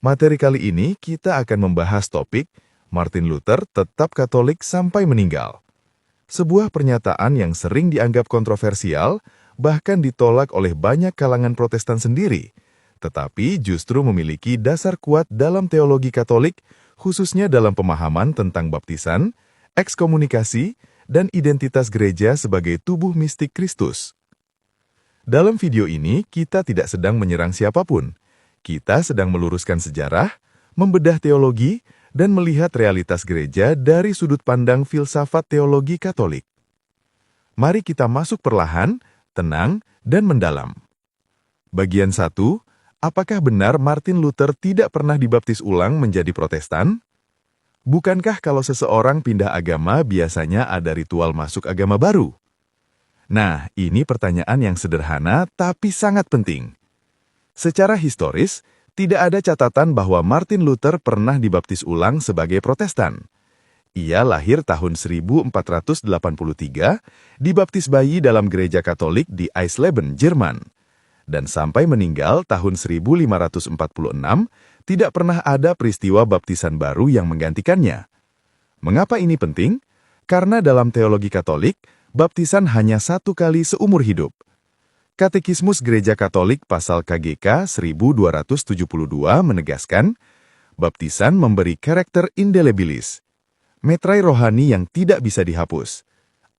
Materi kali ini kita akan membahas topik Martin Luther tetap Katolik sampai meninggal. Sebuah pernyataan yang sering dianggap kontroversial, bahkan ditolak oleh banyak kalangan Protestan sendiri, tetapi justru memiliki dasar kuat dalam teologi Katolik, khususnya dalam pemahaman tentang baptisan, ekskomunikasi, dan identitas gereja sebagai tubuh mistik Kristus. Dalam video ini, kita tidak sedang menyerang siapapun. Kita sedang meluruskan sejarah, membedah teologi, dan melihat realitas gereja dari sudut pandang filsafat teologi Katolik. Mari kita masuk perlahan, tenang, dan mendalam. Bagian 1, apakah benar Martin Luther tidak pernah dibaptis ulang menjadi Protestan? Bukankah kalau seseorang pindah agama biasanya ada ritual masuk agama baru? Nah, ini pertanyaan yang sederhana tapi sangat penting. Secara historis, tidak ada catatan bahwa Martin Luther pernah dibaptis ulang sebagai Protestan. Ia lahir tahun 1483, dibaptis bayi dalam gereja Katolik di Eisleben, Jerman. Dan sampai meninggal tahun 1546, tidak pernah ada peristiwa baptisan baru yang menggantikannya. Mengapa ini penting? Karena dalam teologi Katolik, baptisan hanya satu kali seumur hidup. Katekismus Gereja Katolik pasal KGK 1272 menegaskan, baptisan memberi karakter indelebilis, metrai rohani yang tidak bisa dihapus.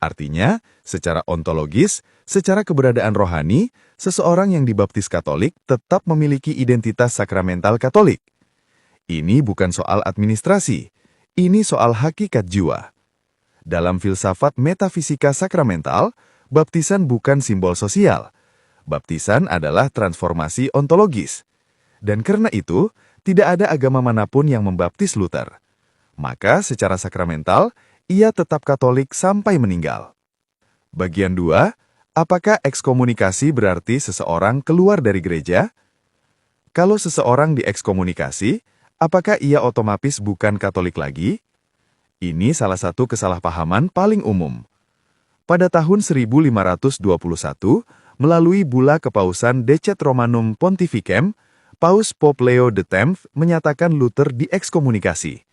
Artinya, secara ontologis, secara keberadaan rohani, seseorang yang dibaptis Katolik tetap memiliki identitas sakramental Katolik. Ini bukan soal administrasi, ini soal hakikat jiwa. Dalam filsafat metafisika sakramental, baptisan bukan simbol sosial. Baptisan adalah transformasi ontologis. Dan karena itu, tidak ada agama manapun yang membaptis Luther. Maka secara sakramental, ia tetap Katolik sampai meninggal. Bagian 2, apakah ekskomunikasi berarti seseorang keluar dari gereja? Kalau seseorang diekskomunikasi, apakah ia otomatis bukan Katolik lagi? Ini salah satu kesalahpahaman paling umum. Pada tahun 1521, melalui bula kepausan Decet Romanum Pontificem, Paus Pope Leo X menyatakan Luther diekskomunikasi.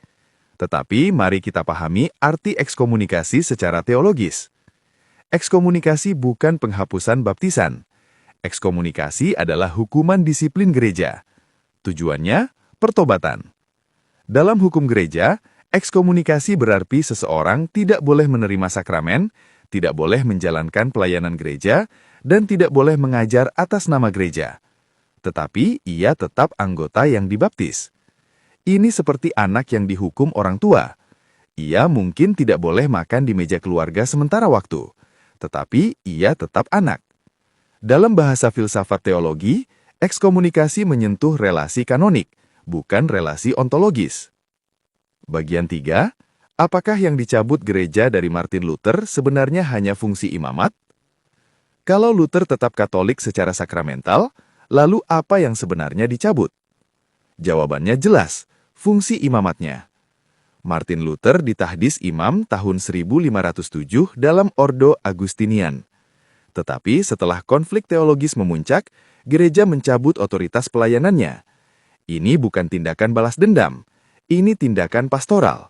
Tetapi mari kita pahami arti ekskomunikasi secara teologis. Ekskomunikasi bukan penghapusan baptisan. Ekskomunikasi adalah hukuman disiplin gereja. Tujuannya, pertobatan. Dalam hukum gereja, ekskomunikasi berarti seseorang tidak boleh menerima sakramen, tidak boleh menjalankan pelayanan gereja, dan tidak boleh mengajar atas nama gereja. Tetapi ia tetap anggota yang dibaptis. Ini seperti anak yang dihukum orang tua. Ia mungkin tidak boleh makan di meja keluarga sementara waktu, tetapi ia tetap anak. Dalam bahasa filsafat teologi, ekskomunikasi menyentuh relasi kanonik, bukan relasi ontologis. Bagian 3, apakah yang dicabut gereja dari Martin Luther sebenarnya hanya fungsi imamat? Kalau Luther tetap Katolik secara sakramental, lalu apa yang sebenarnya dicabut? Jawabannya jelas, fungsi imamatnya. Martin Luther ditahdis imam tahun 1507 dalam Ordo Agustinian. Tetapi setelah konflik teologis memuncak, gereja mencabut otoritas pelayanannya. Ini bukan tindakan balas dendam, ini tindakan pastoral.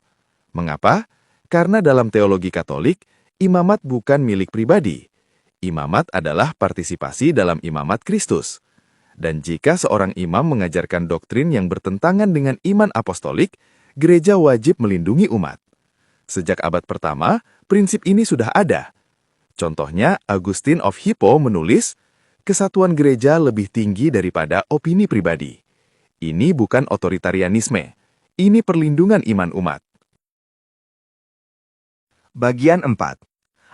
Mengapa? Karena dalam teologi Katolik, imamat bukan milik pribadi. Imamat adalah partisipasi dalam imamat Kristus. Dan jika seorang imam mengajarkan doktrin yang bertentangan dengan iman apostolik, gereja wajib melindungi umat. Sejak abad pertama, prinsip ini sudah ada. Contohnya, Augustine of Hippo menulis, kesatuan gereja lebih tinggi daripada opini pribadi. Ini bukan otoritarianisme, ini perlindungan iman umat. Bagian 4.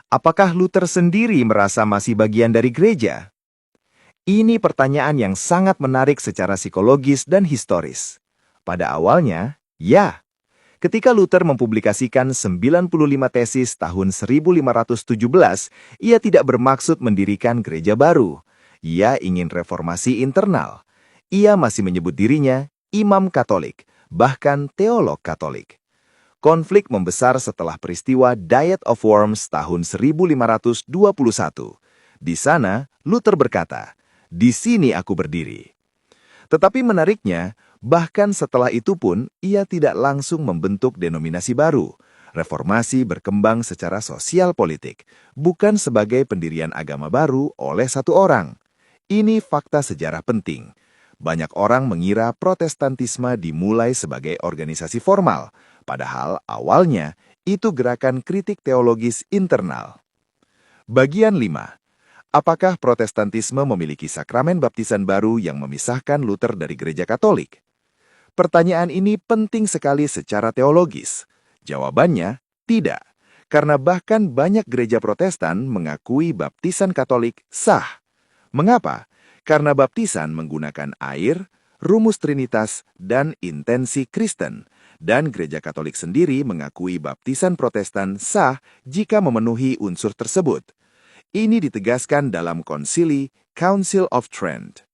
Apakah Luther sendiri merasa masih bagian dari gereja? Ini pertanyaan yang sangat menarik secara psikologis dan historis. Pada awalnya, ya. Ketika Luther mempublikasikan 95 tesis tahun 1517, ia tidak bermaksud mendirikan gereja baru. Ia ingin reformasi internal. Ia masih menyebut dirinya imam Katolik, bahkan teolog Katolik. Konflik membesar setelah peristiwa Diet of Worms tahun 1521. Di sana, Luther berkata, "Di sini aku berdiri." Tetapi menariknya, Bahkan setelah itu pun, ia tidak langsung membentuk denominasi baru. Reformasi berkembang secara sosial politik, bukan sebagai pendirian agama baru oleh satu orang. Ini fakta sejarah penting. Banyak orang mengira Protestantisme dimulai sebagai organisasi formal, padahal awalnya itu gerakan kritik teologis internal. Bagian 5. Apakah Protestantisme memiliki sakramen baptisan baru yang memisahkan Luther dari Gereja Katolik? Pertanyaan ini penting sekali secara teologis. Jawabannya, tidak. Karena bahkan banyak gereja Protestan mengakui baptisan Katolik sah. Mengapa? Karena baptisan menggunakan air, rumus Trinitas, dan intensi Kristen. Dan gereja Katolik sendiri mengakui baptisan Protestan sah jika memenuhi unsur tersebut. Ini ditegaskan dalam konsili Council of Trent.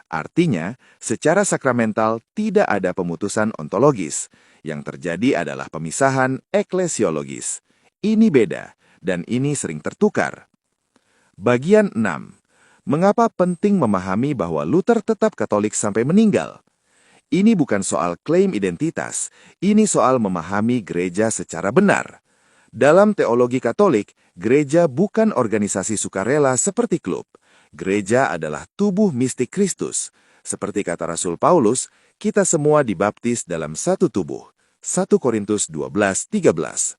Artinya, secara sakramental tidak ada pemutusan ontologis. Yang terjadi adalah pemisahan eklesiologis. Ini beda, dan ini sering tertukar. Bagian 6. Mengapa penting memahami bahwa Luther tetap Katolik sampai meninggal? Ini bukan soal klaim identitas, ini soal memahami gereja secara benar. Dalam teologi Katolik, gereja bukan organisasi sukarela seperti klub. Gereja adalah tubuh mistik Kristus. Seperti kata Rasul Paulus, kita semua dibaptis dalam satu tubuh. 1 Korintus 12:13.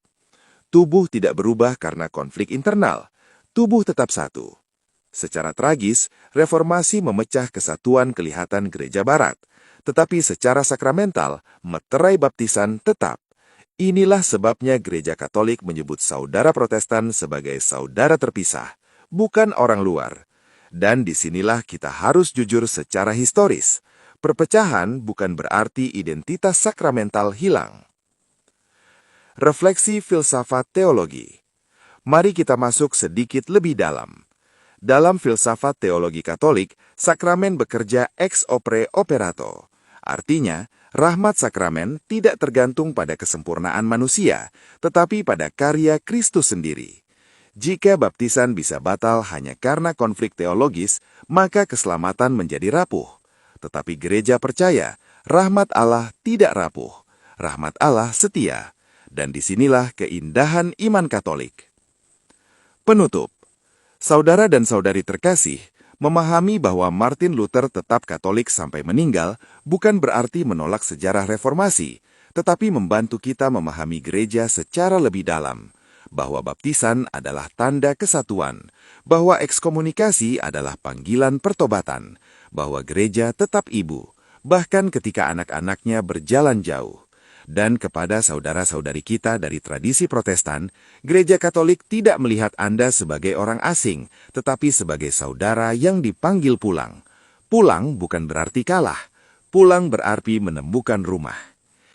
Tubuh tidak berubah karena konflik internal. Tubuh tetap satu. Secara tragis, reformasi memecah kesatuan kelihatan gereja barat. Tetapi secara sakramental, meterai baptisan tetap. Inilah sebabnya gereja Katolik menyebut saudara Protestan sebagai saudara terpisah, bukan orang luar. Dan disinilah kita harus jujur secara historis. Perpecahan bukan berarti identitas sakramental hilang. Refleksi filsafat teologi. Mari kita masuk sedikit lebih dalam. Dalam filsafat teologi Katolik, sakramen bekerja ex opere operato. Artinya, rahmat sakramen tidak tergantung pada kesempurnaan manusia, tetapi pada karya Kristus sendiri. Jika baptisan bisa batal hanya karena konflik teologis, maka keselamatan menjadi rapuh. Tetapi gereja percaya, rahmat Allah tidak rapuh. Rahmat Allah setia. Dan disinilah keindahan iman Katolik. Penutup. Saudara dan saudari terkasih, memahami bahwa Martin Luther tetap Katolik sampai meninggal bukan berarti menolak sejarah reformasi, tetapi membantu kita memahami gereja secara lebih dalam, bahwa baptisan adalah tanda kesatuan, bahwa ekskomunikasi adalah panggilan pertobatan, bahwa gereja tetap ibu, bahkan ketika anak-anaknya berjalan jauh. Dan kepada saudara-saudari kita dari tradisi Protestan, Gereja Katolik tidak melihat Anda sebagai orang asing, tetapi sebagai saudara yang dipanggil pulang. Pulang bukan berarti kalah. Pulang berarti menemukan rumah.